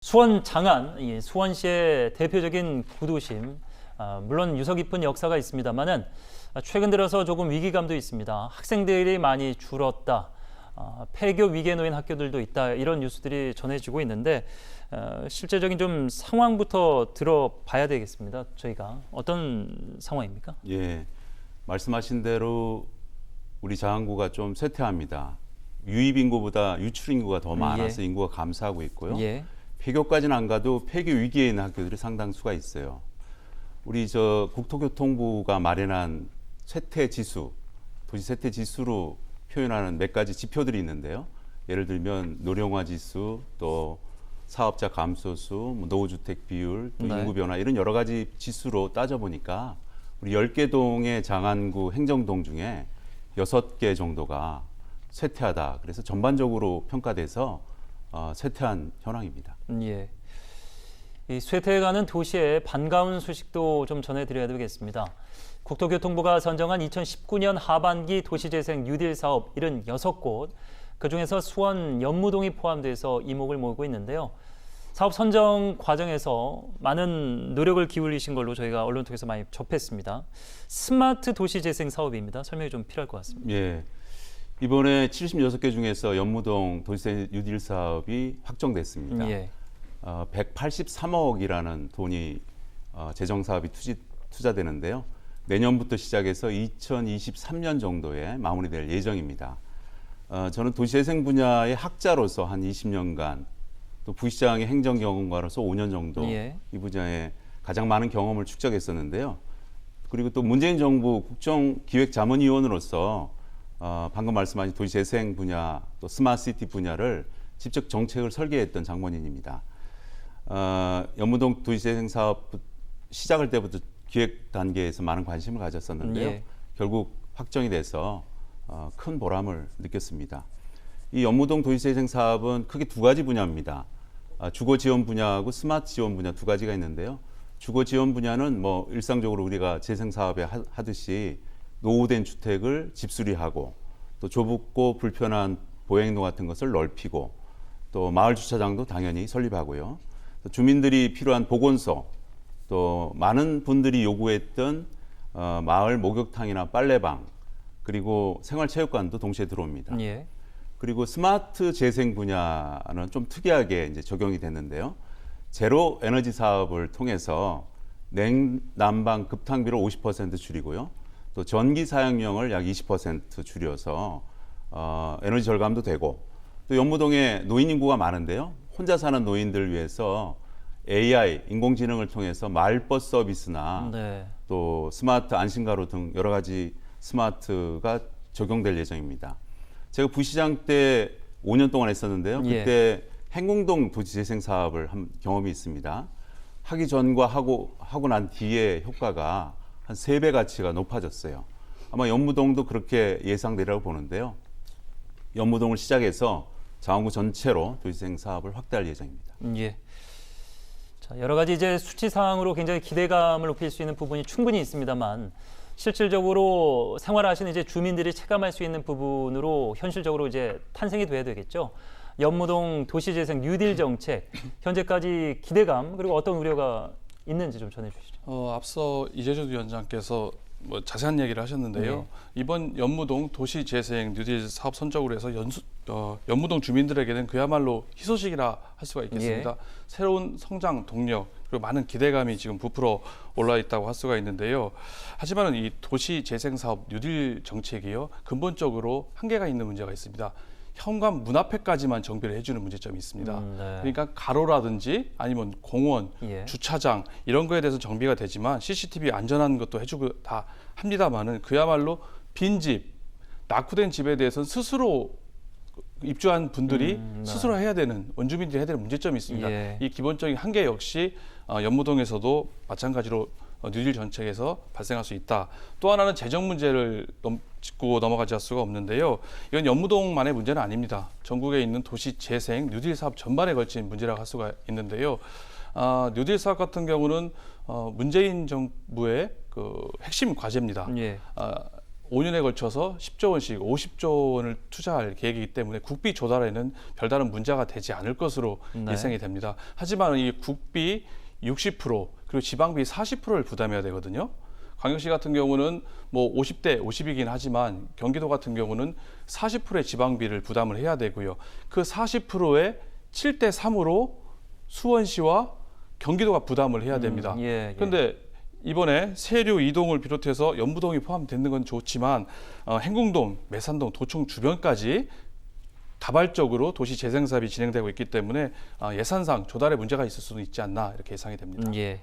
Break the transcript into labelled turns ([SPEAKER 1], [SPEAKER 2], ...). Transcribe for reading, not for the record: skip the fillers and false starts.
[SPEAKER 1] 수원 장안, 이 수원시의 대표적인 구도심, 물론 유서 깊은 역사가 있습니다만은 최근 들어서 조금 위기감도 있습니다. 학생들이 많이 줄었다, 폐교 위기에 놓인 학교들도 있다, 이런 뉴스들이 전해지고 있는데 실제적인 좀 상황부터 들어봐야 되겠습니다. 저희가 어떤 상황입니까?
[SPEAKER 2] 예, 말씀하신 대로 우리 장안구가 좀 쇠퇴합니다. 유입 인구보다 유출 인구가 더 많아서 인구가 감소하고 있고요.
[SPEAKER 1] 예.
[SPEAKER 2] 폐교까지는 안 가도 폐교 위기에 있는 학교들이 상당수가 있어요. 우리 국토교통부가 마련한 쇠퇴 지수, 도시 쇠퇴 지수로 표현하는 몇 가지 지표들이 있는데요. 예를 들면 노령화 지수, 또 사업자 감소수, 노후주택 비율, 또 인구 변화 이런 여러 가지 지수로 따져보니까 우리 10개 동의 장안구 행정동 중에 6개 정도가 쇠퇴하다. 그래서 전반적으로 평가돼서 쇠퇴한 현황입니다.
[SPEAKER 1] 예. 이 쇠퇴해가는 도시의 반가운 소식도 좀 전해드려야 되겠습니다. 국토교통부가 선정한 2019년 하반기 도시재생 뉴딜 사업 76곳, 그중에서 수원 연무동이 포함돼서 이목을 모으고 있는데요. 사업 선정 과정에서 많은 노력을 기울이신 걸로 저희가 언론 통해서 많이 접했습니다. 스마트 도시재생 사업입니다. 설명이 좀 필요할 것 같습니다.
[SPEAKER 2] 예. 이번에 76개 중에서 연무동 도시재생 뉴딜 사업이 확정됐습니다.
[SPEAKER 1] 예.
[SPEAKER 2] 183억이라는 돈이 재정 사업이 투자되는데요. 내년부터 시작해서 2023년 정도에 마무리될 예정입니다. 저는 도시재생 분야의 학자로서 한 20년간 또 부시장의 행정 경험가로서 5년 정도 이 분야에 가장 많은 경험을 축적했었는데요. 그리고 또 문재인 정부 국정기획자문위원으로서 방금 말씀하신 도시재생 분야 또 스마트시티 분야를 직접 정책을 설계했던 장본인입니다. 연무동 도시재생 사업 시작할 때부터 기획 단계에서 많은 관심을 가졌었는데요. 결국 확정이 돼서 큰 보람을 느꼈습니다. 이 연무동 도시재생 사업은 크게 두 가지 분야입니다. 주거 지원 분야하고 스마트 지원 분야 두 가지가 있는데요. 주거 지원 분야는 뭐 일상적으로 우리가 재생 사업에 하듯이 노후된 주택을 집수리하고 또 좁고 불편한 보행로 같은 것을 넓히고 또 마을 주차장도 당연히 설립하고요. 또 주민들이 필요한 보건소, 또 많은 분들이 요구했던 마을 목욕탕이나 빨래방, 그리고 생활체육관도 동시에 들어옵니다.
[SPEAKER 1] 예.
[SPEAKER 2] 그리고 스마트 재생 분야는 좀 특이하게 이제 적용이 됐는데요. 제로 에너지 사업을 통해서 냉난방 급탕비를 50% 줄이고요. 또 전기 사용량을 약 20% 줄여서 에너지 절감도 되고, 또 연무동에 노인 인구가 많은데요. 혼자 사는 노인들을 위해서 AI, 인공지능을 통해서 마을버스 서비스나 또 스마트 안심가로 등 여러 가지 스마트가 적용될 예정입니다. 제가 부시장 때 5년 동안 했었는데요. 그때 행궁동 도시재생 사업을 한 경험이 있습니다. 하기 전과 하고 난 뒤에 효과가 한 3배 가치가 높아졌어요. 아마 연무동도 그렇게 예상되리라고 보는데요. 연무동을 시작해서 장안구 전체로 도시재생 사업을 확대할 예정입니다.
[SPEAKER 1] 예. 자, 여러 가지 이제 수치사항으로 굉장히 기대감을 높일 수 있는 부분이 충분히 있습니다만 실질적으로 생활하시는 이제 주민들이 체감할 수 있는 부분으로 현실적으로 이제 탄생이 돼야 되겠죠. 연무동 도시재생 뉴딜 정책 현재까지 기대감 그리고 어떤 우려가 있는지 좀 전해주시죠.
[SPEAKER 3] 앞서 이재준 위원장께서 자세한 얘기를 하셨는데요. 이번 연무동 도시재생 뉴딜 사업 선적으로 해서 연무동 주민들에게는 그야말로 희소식이라 할 수가 있겠습니다. 새로운 성장 동력 그리고 많은 기대감이 지금 부풀어 올라 있다고 할 수가 있는데요. 하지만 이 도시재생 사업 뉴딜 정책이요 근본적으로 한계가 있는 문제가 있습니다. 현관 문 앞에까지만 정비를 해주는 문제점이 있습니다. 그러니까 가로라든지 아니면 공원, 주차장 이런 거에 대해서 정비가 되지만 CCTV 안전한 것도 해주고 다 합니다만은 그야말로 빈집, 낙후된 집에 대해서는 스스로 입주한 분들이 스스로 해야 되는 원주민들이 해야 되는 문제점이 있습니다. 이 기본적인 한계 역시 연무동에서도 마찬가지로 뉴딜 정책에서 발생할 수 있다. 또 하나는 재정 문제를 짚고 넘어가지 할 수가 없는데요. 이건 연무동만의 문제는 아닙니다. 전국에 있는 도시 재생 뉴딜 사업 전반에 걸친 문제라고 할 수가 있는데요. 뉴딜 사업 같은 경우는 문재인 정부의 그 핵심 과제입니다. 5년에 걸쳐서 10조 원씩 50조 원을 투자할 계획이기 때문에 국비 조달에는 별다른 문제가 되지 않을 것으로
[SPEAKER 1] 네.
[SPEAKER 3] 예상이 됩니다. 하지만 이 국비 60% 그리고 지방비 40%를 부담해야 되거든요. 광역시 같은 경우는 뭐 50대 50이긴 하지만 경기도 같은 경우는 40%의 지방비를 부담을 해야 되고요. 그 40%의 7대 3으로 수원시와 경기도가 부담을 해야 됩니다.
[SPEAKER 1] 예.
[SPEAKER 3] 그런데 이번에 세류 이동을 비롯해서 연무동이 포함되는 건 좋지만 행궁동, 매산동, 도청 주변까지 다발적으로 도시 재생 사업이 진행되고 있기 때문에 예산상 조달에 문제가 있을 수도 있지 않나 이렇게 예상이 됩니다.
[SPEAKER 1] 예.